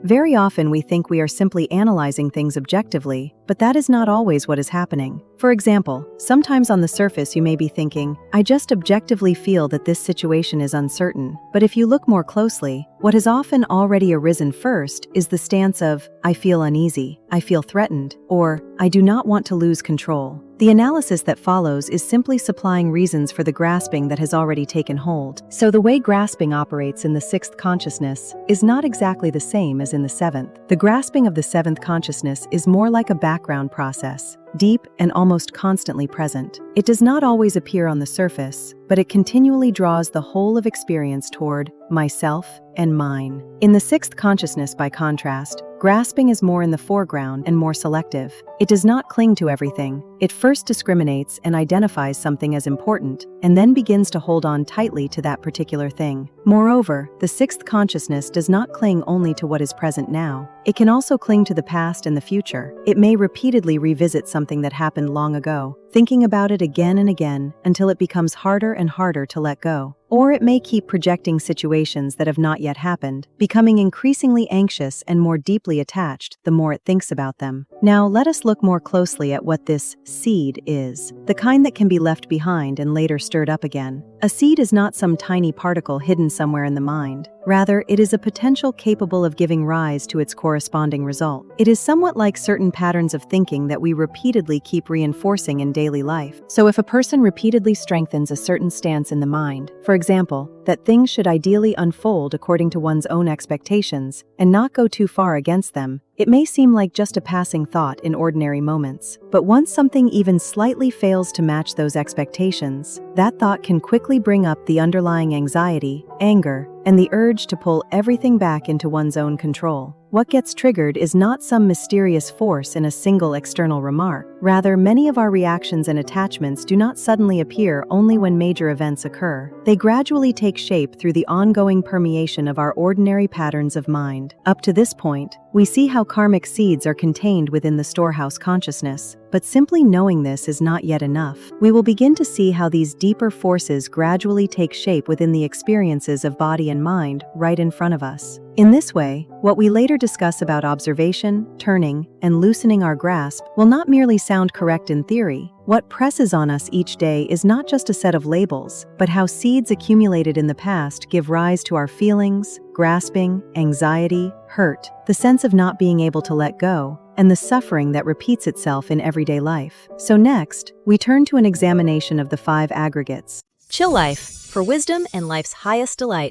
Very often we think we are simply analyzing things objectively, but that is not always what is happening. For example, sometimes on the surface you may be thinking, I just objectively feel that this situation is uncertain. But if you look more closely, what has often already arisen first is the stance of, I feel uneasy, I feel threatened, or I do not want to lose control. The analysis that follows is simply supplying reasons for the grasping that has already taken hold. So the way grasping operates in the sixth consciousness is not exactly the same as in the seventh. The grasping of the seventh consciousness is more like a background process, deep and almost constantly present. It does not always appear on the surface, but it continually draws the whole of experience toward myself and mine. In the sixth consciousness, by contrast, grasping is more in the foreground and more selective. It does not cling to everything. It first discriminates and identifies something as important, and then begins to hold on tightly to that particular thing. Moreover, the sixth consciousness does not cling only to what is present now. It can also cling to the past and the future. It may repeatedly revisit something that happened long ago, thinking about it again and again until it becomes harder and harder to let go. Or it may keep projecting situations that have not yet happened, becoming increasingly anxious and more deeply attached the more it thinks about them. Now, let us look more closely at what this seed is, the kind that can be left behind and later stirred up again. A seed is not some tiny particle hidden somewhere in the mind. Rather, it is a potential capable of giving rise to its corresponding result. It is somewhat like certain patterns of thinking that we repeatedly keep reinforcing in daily life. So if a person repeatedly strengthens a certain stance in the mind, for example, that things should ideally unfold according to one's own expectations and not go too far against them, it may seem like just a passing thought in ordinary moments. But once something even slightly fails to match those expectations, that thought can quickly bring up the underlying anxiety, anger, and the urge to pull everything back into one's own control. What gets triggered is not some mysterious force in a single external remark. Rather, many of our reactions and attachments do not suddenly appear only when major events occur. They gradually take shape through the ongoing permeation of our ordinary patterns of mind. Up to this point, we see how karmic seeds are contained within the storehouse consciousness. But simply knowing this is not yet enough. We will begin to see how these deeper forces gradually take shape within the experiences of body and mind right in front of us. In this way, what we later discuss about observation, turning, and loosening our grasp will not merely sound correct in theory. What presses on us each day is not just a set of labels, but how seeds accumulated in the past give rise to our feelings, grasping, anxiety, hurt, the sense of not being able to let go, and the suffering that repeats itself in everyday life. So next, we turn to an examination of the 5 aggregates. Chill Life, for wisdom and life's highest delight.